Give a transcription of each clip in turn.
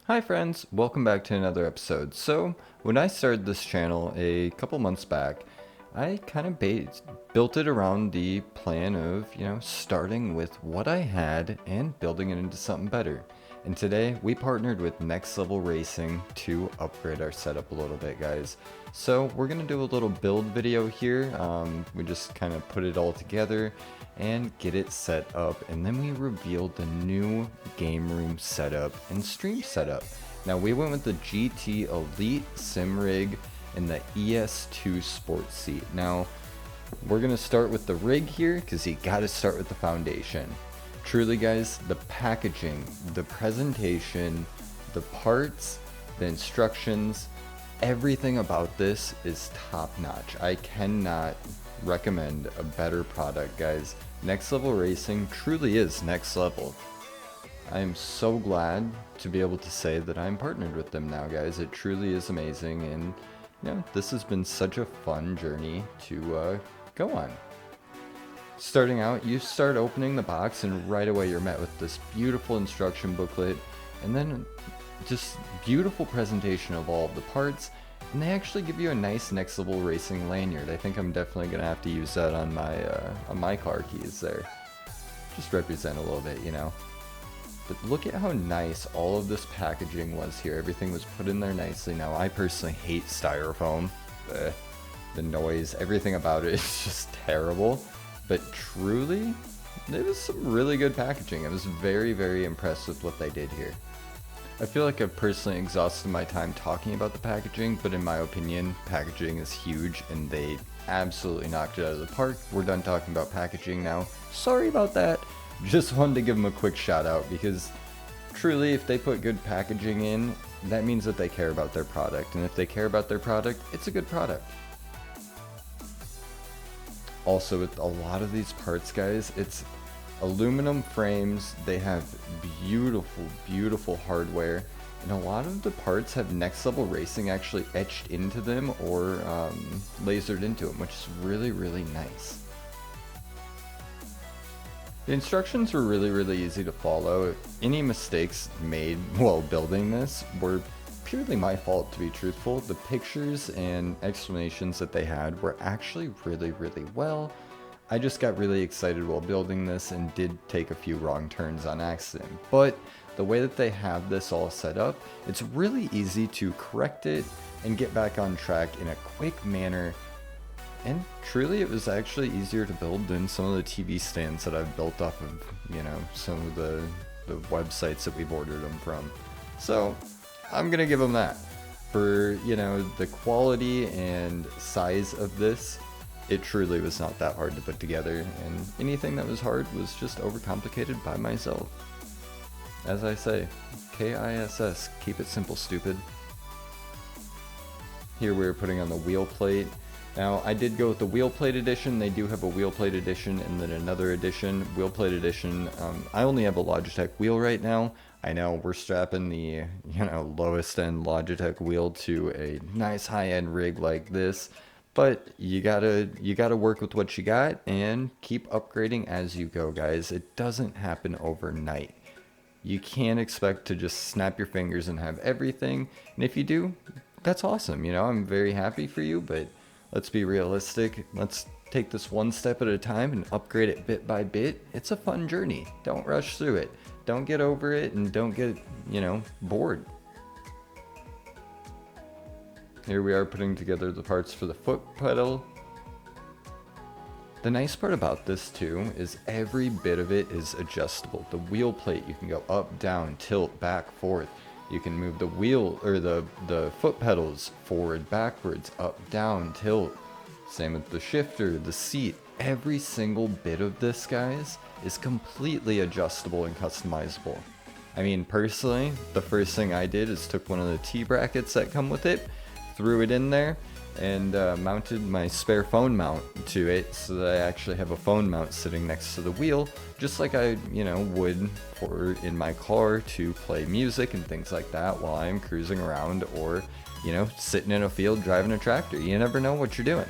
Hi friends, welcome back to another episode. So, when I started this channel a couple months back, I kind of built it around the plan of, starting with what I had and building it into something better. And today, we partnered with NextLevelRacing to upgrade our setup a little bit, guys. So, we're going to do a little build video here. We just kind of put it all together and get it set up, and then we revealed the new game room setup and stream setup. Now we went with the GTElite sim rig and the ES2 sports seat. Now we're gonna start with the rig here because you gotta start with the foundation. Truly guys, the packaging, the presentation, the parts, the instructions, everything about this is top notch. I cannot recommend a better product, guys. NextLevelRacing truly is next level. I am so glad to be able to say that I'm partnered with them now, guys. It truly is amazing, and this has been such a fun journey to go on. Starting out, you start opening the box, and right away you're met with this beautiful instruction booklet, and then just beautiful presentation of all of the parts. And they actually give you a nice NextLevelRacing lanyard. I think I'm definitely gonna have to use that on my car keys there. Just represent a little bit, But look at how nice all of this packaging was here. Everything was put in there nicely. Now I personally hate styrofoam. The noise, everything about it is just terrible. But truly, it was some really good packaging. I was very, very impressed with what they did here. I feel like I've personally exhausted my time talking about the packaging, but in my opinion, packaging is huge and they absolutely knocked it out of the park. We're done talking about packaging now. Sorry about that. Just wanted to give them a quick shout out because truly if they put good packaging in, that means that they care about their product. And if they care about their product, it's a good product. Also with a lot of these parts, guys, it's aluminum frames. They have beautiful hardware, and a lot of the parts have NextLevelRacing actually etched into them or lasered into them, which is really nice. The instructions were really easy to follow. Any mistakes made while building this were purely my fault, to be truthful. The pictures and explanations that they had were actually really well. I just got really excited while building this and did take a few wrong turns on accident. But the way that they have this all set up, it's really easy to correct it and get back on track in a quick manner. And truly it was actually easier to build than some of the TV stands that I've built off of, some of the websites that we've ordered them from. So I'm gonna give them that. For, the quality and size of this, it truly was not that hard to put together, and anything that was hard was just overcomplicated by myself. As I say, KISS, keep it simple, stupid. Here we're putting on the wheel plate. Now I did go with the wheel plate edition. They do have a wheel plate edition and then another edition. Wheel plate edition, I only have a Logitech wheel right now. I know we're strapping the lowest end Logitech wheel to a nice high-end rig like this. But you gotta work with what you got and keep upgrading as you go, guys. It doesn't happen overnight. You can't expect to just snap your fingers and have everything. And if you do, that's awesome. I'm very happy for you, but let's be realistic. Let's take this one step at a time and upgrade it bit by bit. It's a fun journey. Don't rush through it. Don't get over it and don't get, bored. Here we are putting together the parts for the foot pedal. The nice part about this too is every bit of it is adjustable. The wheel plate, you can go up, down, tilt, back, forth. You can move the wheel or the foot pedals forward, backwards, up, down, tilt. Same with the shifter, the seat. Every single bit of this, guys, is completely adjustable and customizable. I mean, personally, the first thing I did is took one of the T-brackets that come with it, threw it in there, and mounted my spare phone mount to it so that I actually have a phone mount sitting next to the wheel, just like I, would for in my car to play music and things like that while I'm cruising around or, sitting in a field driving a tractor. You never know what you're doing.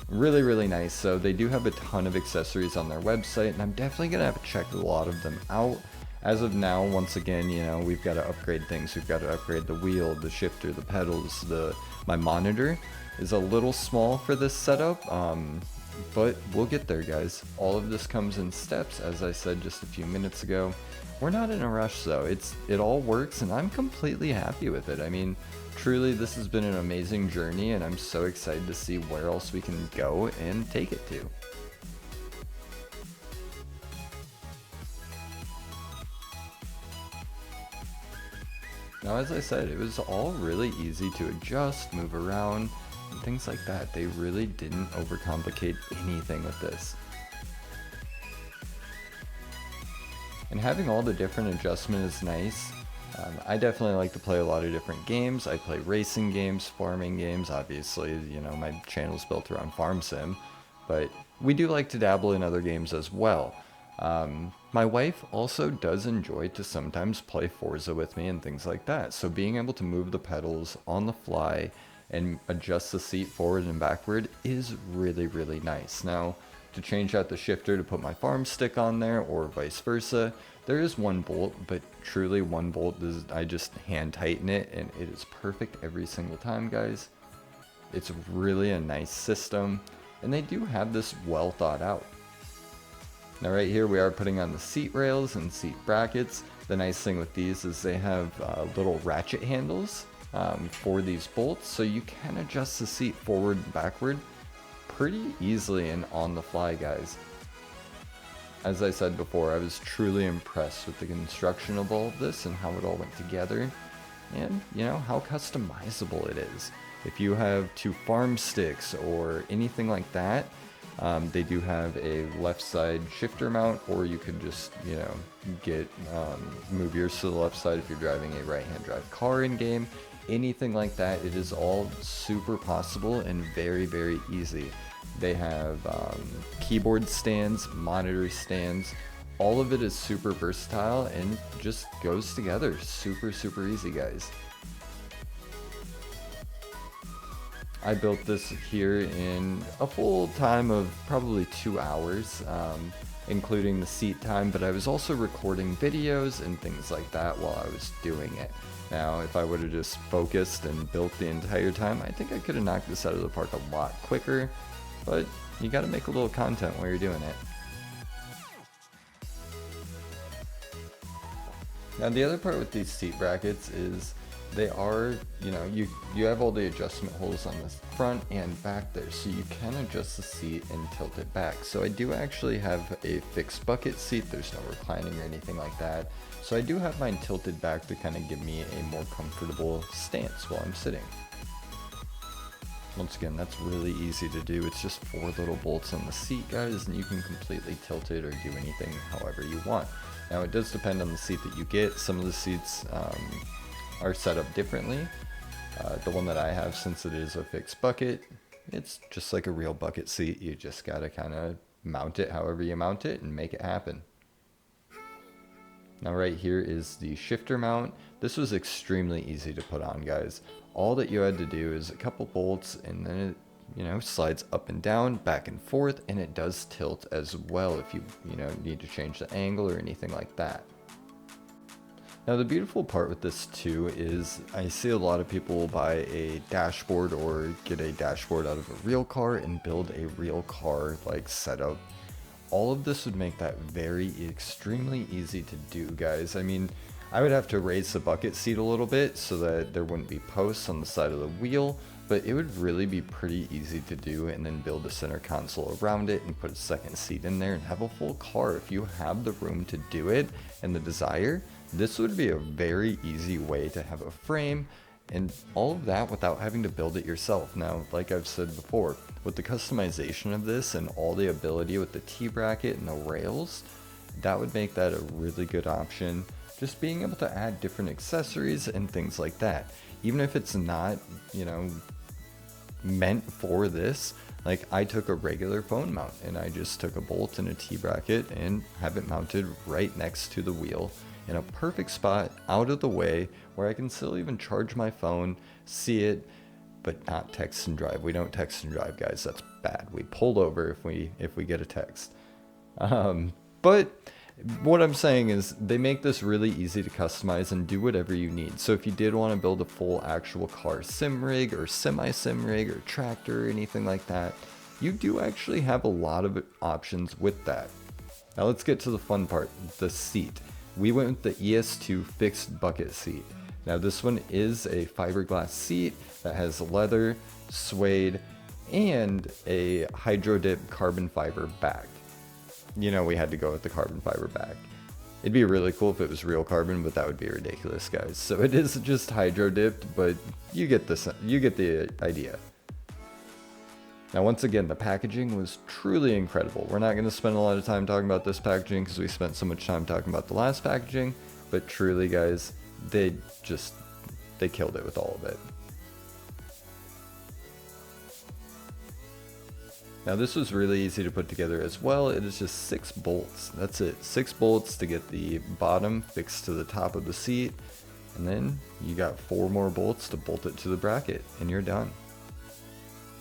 Really nice. So they do have a ton of accessories on their website, and I'm definitely gonna have to check a lot of them out. As of now, once again, you know, we've got to upgrade things. We've got to upgrade the wheel, the shifter, the pedals, my monitor is a little small for this setup, but we'll get there, guys. All of this comes in steps, as I said just a few minutes ago. We're not in a rush though. It all works and I'm completely happy with it. I mean, truly this has been an amazing journey and I'm so excited to see where else we can go and take it to. Now, as I said, it was all really easy to adjust, move around, and things like that. They really didn't overcomplicate anything with this. And having all the different adjustments is nice. I definitely like to play a lot of different games. I play racing games, farming games. Obviously, you know, my channel's built around farm sim, but we do like to dabble in other games as well. My wife also does enjoy to sometimes play Forza with me and things like that. So being able to move the pedals on the fly and adjust the seat forward and backward is really, really nice. Now, to change out the shifter to put my farm stick on there or vice versa, there is one bolt, but truly one bolt is, I just hand tighten it and it is perfect every single time, guys. It's really a nice system and they do have this well thought out. Now right here we are putting on the seat rails and seat brackets. The nice thing with these is they have little ratchet handles for these bolts, so you can adjust the seat forward and backward pretty easily and on the fly, guys. As I said before, I was truly impressed with the construction of all of this and how it all went together, and you know how customizable it is. If you have two farm sticks or anything like that, they do have a left side shifter mount, or you could just, you know, move yours to the left side if you're driving a right-hand drive car in game. Anything like that, it is all super possible and very, very easy. They have keyboard stands, monitor stands. All of it is super versatile and just goes together super, super easy, guys. I built this here in a full time of probably 2 hours, including the seat time, but I was also recording videos and things like that while I was doing it. Now, if I would have just focused and built the entire time, I think I could have knocked this out of the park a lot quicker, but you gotta make a little content while you're doing it. Now, the other part with these seat brackets is they are, you know, you have all the adjustment holes on the front and back there, so you can adjust the seat and tilt it back. So I do actually have a fixed bucket seat. There's no reclining or anything like that. So I do have mine tilted back to kind of give me a more comfortable stance while I'm sitting. Once again, that's really easy to do. It's just 4 little bolts on the seat, guys, and you can completely tilt it or do anything however you want. Now, it does depend on the seat that you get. Some of the seats are set up differently. The one that I have, since it is a fixed bucket, it's just like a real bucket seat. You just gotta kind of mount it however you mount it and make it happen. Now right here is the shifter mount. This was extremely easy to put on, guys. All that you had to do is a couple bolts and then it, you know, slides up and down, back and forth, and it does tilt as well if you need to change the angle or anything like that. Now the beautiful part with this too is I see a lot of people buy a dashboard or get a dashboard out of a real car and build a real car like setup. All of this would make that very extremely easy to do, guys. I mean, I would have to raise the bucket seat a little bit so that there wouldn't be posts on the side of the wheel, but it would really be pretty easy to do, and then build a center console around it and put a second seat in there and have a full car. If you have the room to do it and the desire, this would be a very easy way to have a frame and all of that without having to build it yourself. Now, like I've said before, with the customization of this and all the ability with the T-bracket and the rails, that would make that a really good option. Just being able to add different accessories and things like that. Even if it's not, you know, meant for this, like I took a regular phone mount and I just took a bolt and a T-bracket and have it mounted right next to the wheel in a perfect spot out of the way where I can still even charge my phone, see it, but not text and drive. We don't text and drive, guys. That's bad. We pull over if we get a text. But What I'm saying is they make this really easy to customize and do whatever you need. So if you did want to build a full actual car sim rig or semi-sim rig or tractor or anything like that, you do actually have a lot of options with that. Now let's get to the fun part, the seat. We went with the ES2 fixed bucket seat. Now this one is a fiberglass seat that has leather, suede, and a hydro dip carbon fiber back. You know, we had to go with the carbon fiber back. It'd be really cool if it was real carbon, but that would be ridiculous, guys. So it is just hydro dipped, but you get the idea. Now, once again, the packaging was truly incredible. We're not going to spend a lot of time talking about this packaging because we spent so much time talking about the last packaging, but truly, guys, they killed it with all of it. Now this was really easy to put together as well. It is just 6 bolts. That's it. 6 bolts to get the bottom fixed to the top of the seat. And then you got 4 more bolts to bolt it to the bracket and you're done.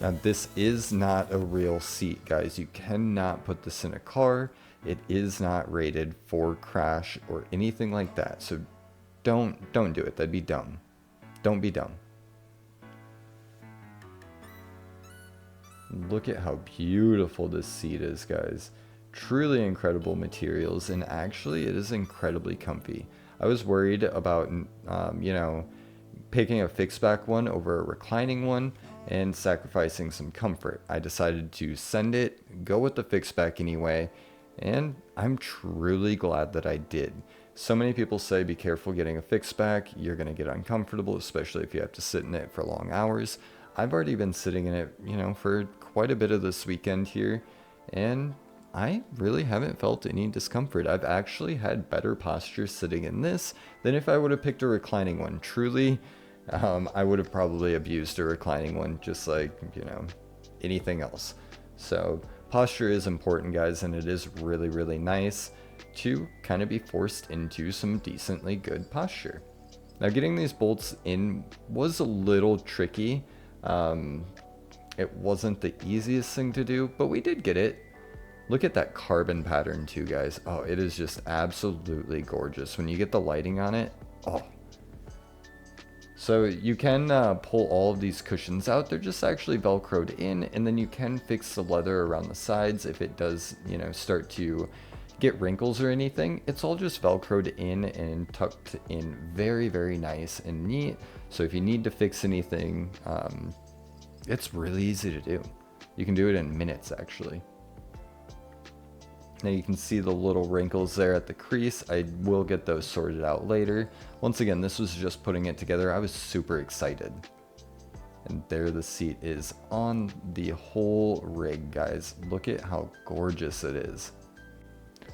Now this is not a real seat, guys. You cannot put this in a car. It is not rated for crash or anything like that. So don't do it. That'd be dumb. Don't be dumb. Look at how beautiful this seat is, guys. Truly incredible materials, and actually it is incredibly comfy. I was worried about, you know, picking a fixed back one over a reclining one and sacrificing some comfort. I decided to send it, go with the fixed back anyway, and I'm truly glad that I did. So many people say be careful getting a fixed back, you're going to get uncomfortable, especially if you have to sit in it for long hours. I've already been sitting in it, you know, for quite a bit of this weekend here, and I really haven't felt any discomfort. I've actually had better posture sitting in this than if I would have picked a reclining one. Truly, I would have probably abused a reclining one, just like, you know, anything else. So posture is important, guys, and it is really, really nice to kind of be forced into some decently good posture. Now getting these bolts in was a little tricky. It wasn't the easiest thing to do, but we did get it. Look at that carbon pattern too, guys. Oh, it is just absolutely gorgeous when you get the lighting on it. Oh. So you can pull all of these cushions out. They're just actually velcroed in, and then you can fix the leather around the sides if it does, you know, start to get wrinkles or anything. It's all just velcroed in and tucked in very, very nice and neat. So if you need to fix anything, it's really easy to do. You can do it in minutes, actually. Now you can see the little wrinkles there at the crease. I will get those sorted out later. Once again, this was just putting it together. I was super excited. And there the seat is on the whole rig, guys. Look at how gorgeous it is.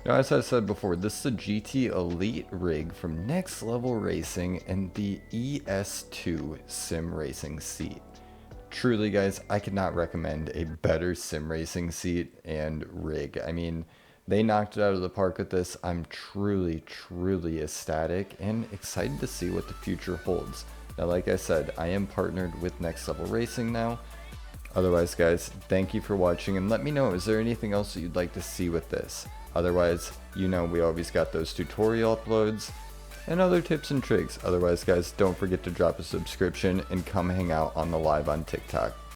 Now, as I said before, this is a GTElite rig from NextLevelRacing and the ES2 sim racing seat. Truly, guys, I could not recommend a better sim racing seat and rig. I mean, they knocked it out of the park with this. I'm truly, truly ecstatic and excited to see what the future holds. Now, like I said, I am partnered with NextLevelRacing now. Otherwise, guys, thank you for watching, and let me know, is there anything else that you'd like to see with this? Otherwise, you know, we always got those tutorial uploads and other tips and tricks. Otherwise, guys, don't forget to drop a subscription and come hang out on the live on TikTok.